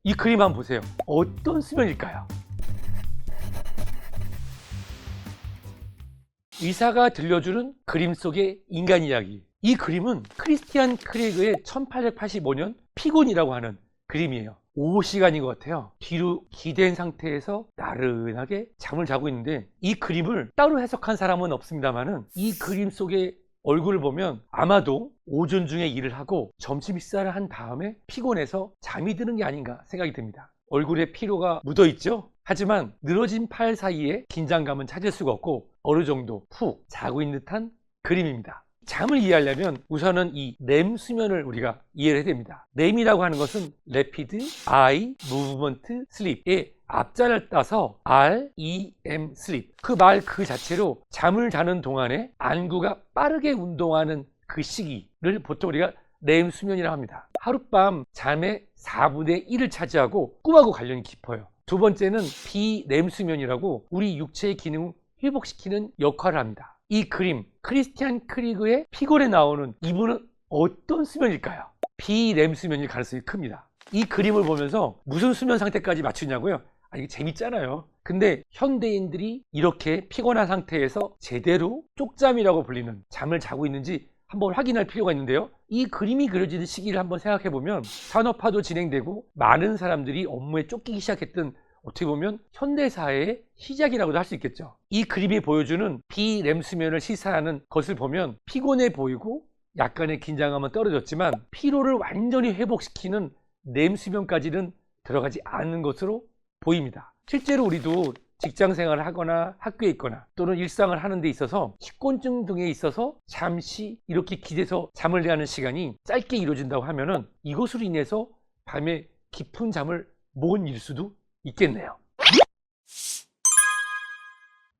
이 그림 한번 보세요. 어떤 수면일까요? 의사가 들려주는 그림 속의 인간 이야기. 이 그림은 크리스티안 크레이그의 1885년 피곤이라고 하는 그림이에요. 오후 시간인 것 같아요. 뒤로 기댄 상태에서 나른하게 잠을 자고 있는데, 이 그림을 따로 해석한 사람은 없습니다만은 이 그림 속의 얼굴을 보면 아마도 오전 중에 일을 하고 점심 식사를 한 다음에 피곤해서 잠이 드는 게 아닌가 생각이 듭니다. 얼굴에 피로가 묻어 있죠. 하지만 늘어진 팔 사이에 긴장감은 찾을 수가 없고 어느 정도 푹 자고 있는 듯한 그림입니다. 잠을 이해하려면 우선은 이 렘 수면을 우리가 이해를 해야 됩니다. 렘이라고 하는 것은 Rapid Eye Movement Sleep의 앞자를 따서 REM Sleep, 그 말 그 자체로 잠을 자는 동안에 안구가 빠르게 운동하는 그 시기를 보통 우리가 렘 수면이라고 합니다. 하룻밤 잠의 4분의 1을 차지하고 꿈하고 관련이 깊어요. 두 번째는 비렘 수면이라고 우리 육체의 기능을 회복시키는 역할을 합니다. 이 그림, 크리스티안 크리그의 피곤에 나오는 이분은 어떤 수면일까요? 비렘 수면일 가능성이 큽니다. 이 그림을 보면서 무슨 수면 상태까지 맞추냐고요? 이게 재밌잖아요. 근데 현대인들이 이렇게 피곤한 상태에서 제대로 쪽잠이라고 불리는 잠을 자고 있는지 한번 확인할 필요가 있는데요. 이 그림이 그려지는 시기를 한번 생각해 보면 산업화도 진행되고 많은 사람들이 업무에 쫓기기 시작했던, 어떻게 보면 현대사회의 시작이라고도 할 수 있겠죠. 이 그림이 보여주는 비렘 수면을 시사하는 것을 보면 피곤해 보이고 약간의 긴장감은 떨어졌지만 피로를 완전히 회복시키는 렘 수면까지는 들어가지 않는 것으로 보입니다. 실제로 우리도 직장 생활을 하거나 학교에 있거나 또는 일상을 하는 데 있어서 식곤증 등에 있어서 잠시 이렇게 기대서 잠을 자는 시간이 짧게 이루어진다고 하면은 이것으로 인해서 밤에 깊은 잠을 못 일 수도 있겠네요.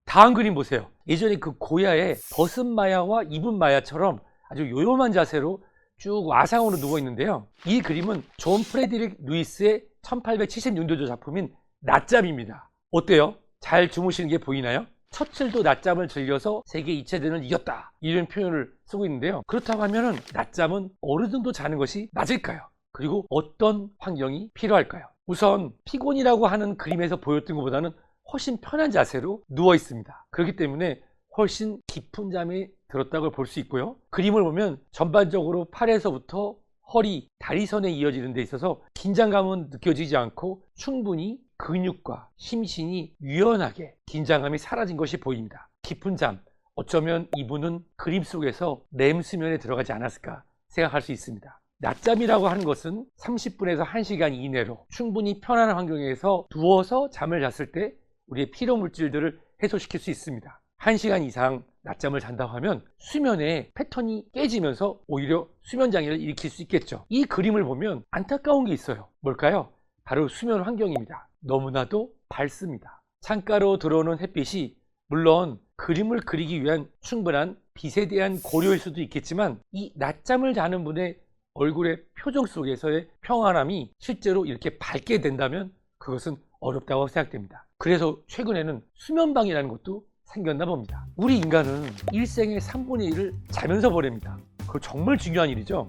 다음 그림 보세요. 예전에 그 고야의 버섯마야와 이분마야처럼 아주 요염한 자세로 쭉 와상으로 누워 있는데요. 이 그림은 존 프레드릭 루이스의 1876년도 작품인 낮잠입니다. 어때요? 잘 주무시는 게 보이나요? 처칠도 낮잠을 즐겨서 세계 2차 대전을 이겼다, 이런 표현을 쓰고 있는데요. 그렇다고 하면은 낮잠은 어느 정도 자는 것이 맞을까요? 그리고 어떤 환경이 필요할까요? 우선 피곤이라고 하는 그림에서 보였던 것보다는 훨씬 편한 자세로 누워 있습니다. 그렇기 때문에 훨씬 깊은 잠이 들었다고 볼 수 있고요. 그림을 보면 전반적으로 팔에서부터 허리, 다리선에 이어지는 데 있어서 긴장감은 느껴지지 않고 충분히 근육과 심신이 유연하게 긴장감이 사라진 것이 보입니다. 깊은 잠, 어쩌면 이분은 그림 속에서 렘 수면에 들어가지 않았을까 생각할 수 있습니다. 낮잠이라고 하는 것은 30분에서 1시간 이내로 충분히 편안한 환경에서 누워서 잠을 잤을 때 우리의 피로 물질들을 해소시킬 수 있습니다. 1시간 이상 낮잠을 잔다고 하면 수면의 패턴이 깨지면서 오히려 수면 장애를 일으킬 수 있겠죠. 이 그림을 보면 안타까운 게 있어요. 뭘까요? 바로 수면 환경입니다. 너무나도 밝습니다. 창가로 들어오는 햇빛이 물론 그림을 그리기 위한 충분한 빛에 대한 고려일 수도 있겠지만, 이 낮잠을 자는 분의 얼굴의 표정 속에서의 평안함이 실제로 이렇게 밝게 된다면 그것은 어렵다고 생각됩니다. 그래서 최근에는 수면방이라는 것도 생겼나 봅니다. 우리 인간은 일생의 3분의 1을 자면서 보냅니다. 그거 정말 중요한 일이죠.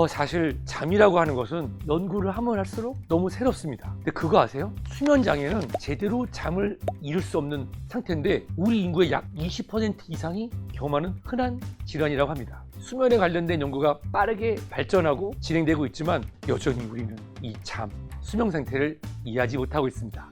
사실 잠이라고 하는 것은 연구를 하면 할수록 너무 새롭습니다. 근데 그거 아세요? 수면 장애는 제대로 잠을 이룰 수 없는 상태인데 우리 인구의 약 20% 이상이 경험하는 흔한 질환이라고 합니다. 수면에 관련된 연구가 빠르게 발전하고 진행되고 있지만 여전히 우리는 이 잠, 수면 상태를 이해하지 못하고 있습니다.